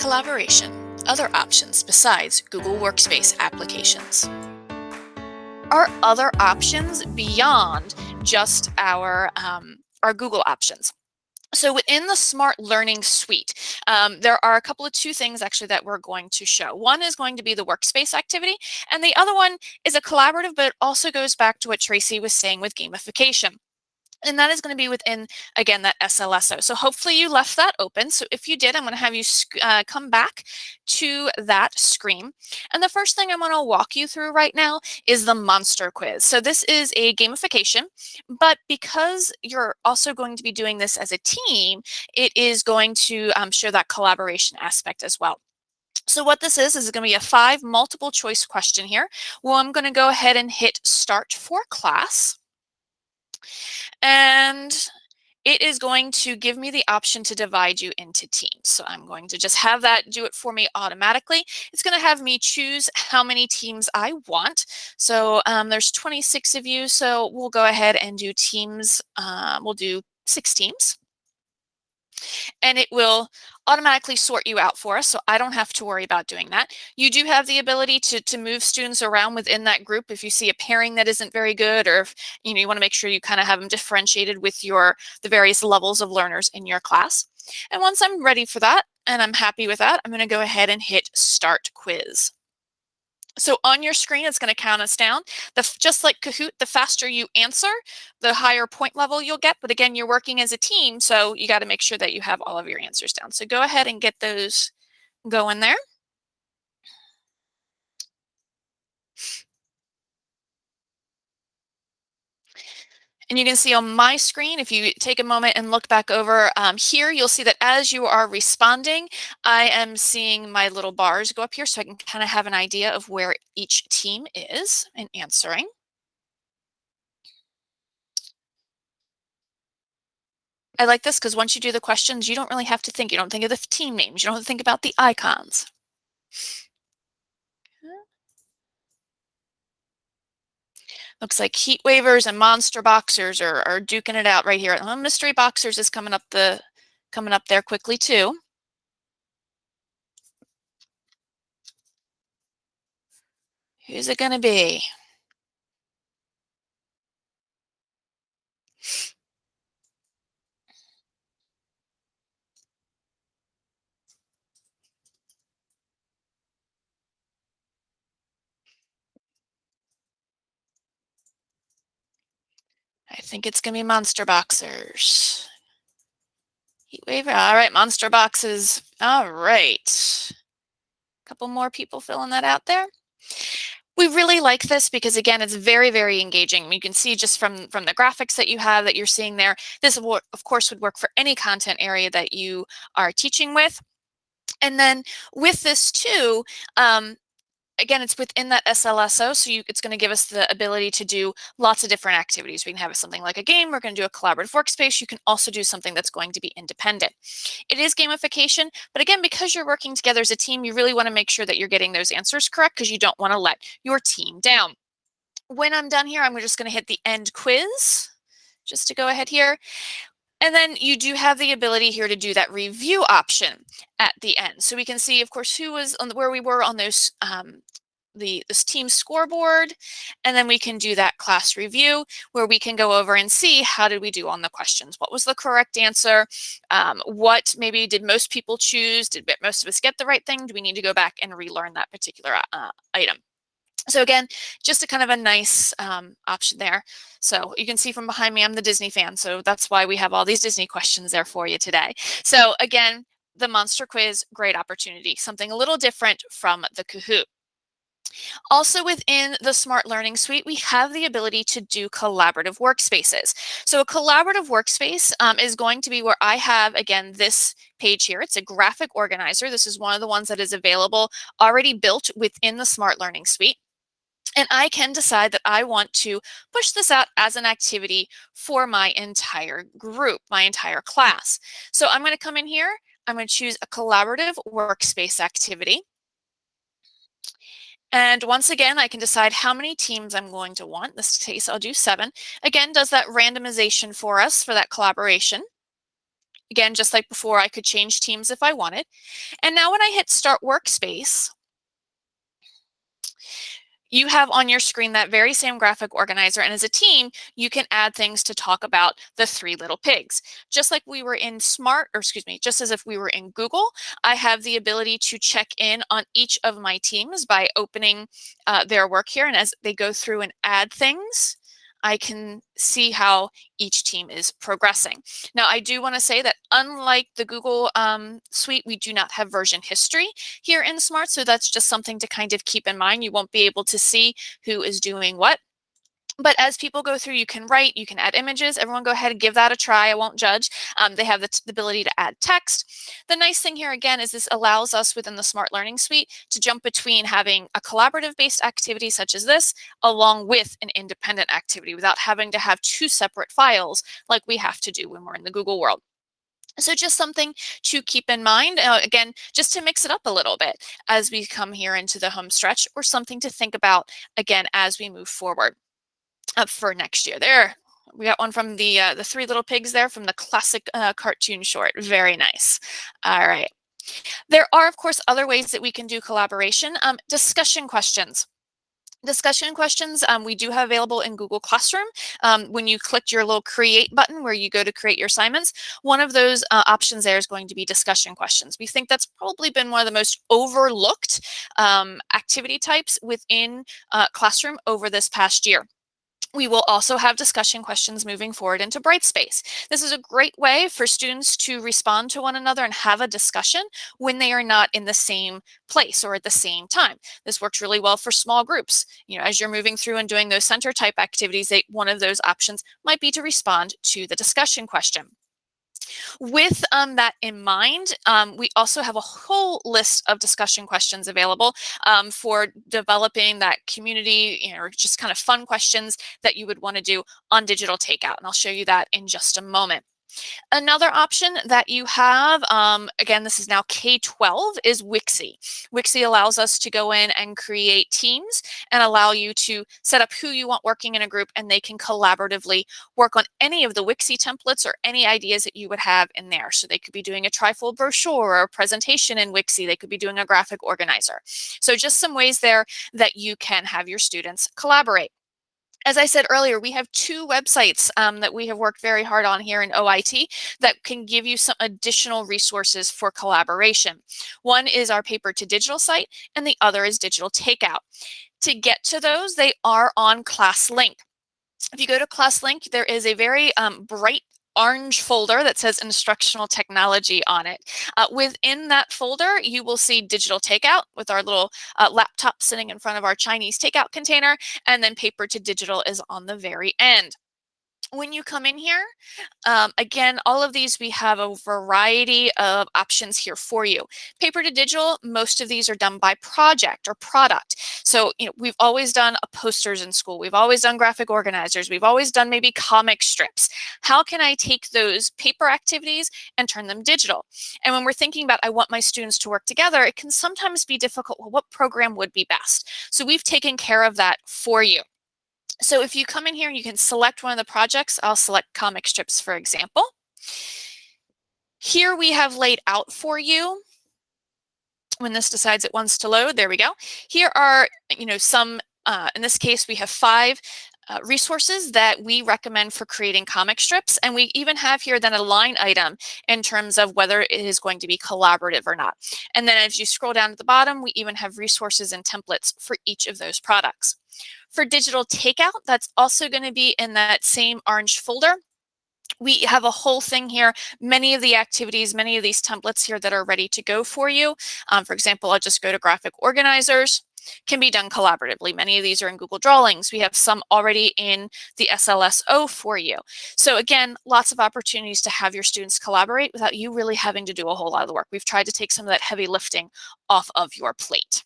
Collaboration, other options besides Google Workspace applications. Are other options beyond just our Google options. So within the Smart Learning Suite, there are a couple of two things actually that we're going to show. One is going to be the workspace activity, and the other one is a collaborative, but it also goes back to what Tracy was saying with gamification. And that is going to be within, again, that SLSO. So hopefully you left that open. So if you did, I'm going to have you come back to that screen. And the first thing I'm going to walk you through right now is the monster quiz. So this is a gamification, but because you're also going to be doing this as a team, it is going to show that collaboration aspect as well. So what this is going to be a 5 multiple choice question here. Well, I'm going to go ahead and hit start for class. And it is going to give me the option to divide you into teams. So I'm going to just have that do it for me automatically. It's going to have me choose how many teams I want. So there's 26 of you, so we'll go ahead and do teams. We'll do 6 teams. And it will automatically sort you out for us, so I don't have to worry about doing that. You do have the ability to move students around within that group if you see a pairing that isn't very good, or if you want to make sure you kind of have them differentiated with the various levels of learners in your class. And once I'm ready for that and I'm happy with that, I'm going to go ahead and hit Start Quiz. So on your screen, it's going to count us down. Just like Kahoot, the faster you answer, the higher point level you'll get. But again, you're working as a team, so you got to make sure that you have all of your answers down. So go ahead and get those going there. And you can see on my screen, if you take a moment and look back over here, you'll see that as you are responding, I am seeing my little bars go up here so I can kind of have an idea of where each team is in answering. I like this because once you do the questions, you don't really have to think. You don't think of the team names. You don't have to think about the icons. Looks like heat waivers and monster boxers are duking it out right here. Mystery boxers is coming up there quickly too. Who's it going to be? I think it's going to be monster boxers. Heat waiver. All right, monster boxes. All right. A couple more people filling that out there. We really like this because, again, it's very, very engaging. You can see just from the graphics that you have that you're seeing there, this, of course, would work for any content area that you are teaching with. And then with this too, again, it's within that SLSO, so it's going to give us the ability to do lots of different activities. We can have something like a game. We're going to do a collaborative workspace. You can also do something that's going to be independent. It is gamification, but again, because you're working together as a team, you really want to make sure that you're getting those answers correct because you don't want to let your team down. When I'm done here, I'm just going to hit the end quiz just to go ahead here. And then you do have the ability here to do that review option at the end. So we can see, of course, who was on where we were on those this team scoreboard, and then we can do that class review where we can go over and see how did we do on the questions. What was the correct answer? What maybe did most people choose? Did most of us get the right thing? Do we need to go back and relearn that particular item? So again, just a kind of a nice option there. So you can see from behind me, I'm the Disney fan. So that's why we have all these Disney questions there for you today. So again, the monster quiz, great opportunity, something a little different from the Kahoot. Also within the Smart Learning Suite, we have the ability to do collaborative workspaces. So a collaborative workspace is going to be where I have, again, this page here. It's a graphic organizer. This is one of the ones that is available already built within the Smart Learning Suite. And I can decide that I want to push this out as an activity for my entire group, my entire class. So I'm going to come in here. I'm going to choose a collaborative workspace activity. And once again, I can decide how many teams I'm going to want. In this case, I'll do 7. Again, does that randomization for us for that collaboration. Again, just like before, I could change teams if I wanted. And now when I hit Start Workspace, you have on your screen that very same graphic organizer, and as a team, you can add things to talk about the three little pigs. Just like we were in just as if we were in Google, I have the ability to check in on each of my teams by opening their work here, and as they go through and add things, I can see how each team is progressing. Now, I do want to say that unlike the Google Suite, we do not have version history here in Smart, so that's just something to kind of keep in mind. You won't be able to see who is doing what. But as people go through, you can write, you can add images. Everyone go ahead and give that a try. I won't judge. They have the ability to add text. The nice thing here, again, is this allows us within the Smart Learning Suite to jump between having a collaborative-based activity such as this, along with an independent activity without having to have two separate files like we have to do when we're in the Google world. So just something to keep in mind, again, just to mix it up a little bit as we come here into the home stretch, or something to think about, again, as we move forward for next year. There, we got one from the Three Little Pigs there from the classic cartoon short. Very nice. All right. There are, of course, other ways that we can do collaboration. Discussion questions. Discussion questions we do have available in Google Classroom. When you click your little create button where you go to create your assignments, one of those options there is going to be discussion questions. We think that's probably been one of the most overlooked activity types within Classroom over this past year. We will also have discussion questions moving forward into Brightspace. This is a great way for students to respond to one another and have a discussion when they are not in the same place or at the same time. This works really well for small groups. You know, as you're moving through and doing those center type activities, one of those options might be to respond to the discussion question. With that in mind, we also have a whole list of discussion questions available for developing that community, or just kind of fun questions that you would want to do on digital takeout. And I'll show you that in just a moment. Another option that you have, again, this is now K-12, is Wixie. Wixie allows us to go in and create teams and allow you to set up who you want working in a group, and they can collaboratively work on any of the Wixie templates or any ideas that you would have in there. So they could be doing a trifold brochure or a presentation in Wixie. They could be doing a graphic organizer. So just some ways there that you can have your students collaborate. As I said earlier, we have two websites that we have worked very hard on here in OIT that can give you some additional resources for collaboration. One is our paper to digital site, and the other is Digital Takeout. To get to those, they are on ClassLink. If you go to ClassLink, there is a very bright orange folder that says instructional technology on it. Within that folder, you will see digital takeout with our little laptop sitting in front of our Chinese takeout container, and then paper to digital is on the very end. When you come in here, again, all of these, we have a variety of options here for you. Paper to digital, most of these are done by project or product. So, we've always done posters in school. We've always done graphic organizers. We've always done maybe comic strips. How can I take those paper activities and turn them digital? And when we're thinking about, I want my students to work together, it can sometimes be difficult. Well, what program would be best? So we've taken care of that for you. So if you come in here, you can select one of the projects. I'll select comic strips, for example. Here we have laid out for you, when this decides it wants to load, there we go. Here are, some, in this case, we have 5 resources that we recommend for creating comic strips. And we even have here then a line item in terms of whether it is going to be collaborative or not. And then as you scroll down to the bottom, we even have resources and templates for each of those products. For digital takeout, that's also going to be in that same orange folder. We have a whole thing here, many of the activities, many of these templates here that are ready to go for you. For example, I'll just go to graphic organizers. Can be done collaboratively. Many of these are in Google Drawings. We have some already in the SLSO for you. So again, lots of opportunities to have your students collaborate without you really having to do a whole lot of the work. We've tried to take some of that heavy lifting off of your plate.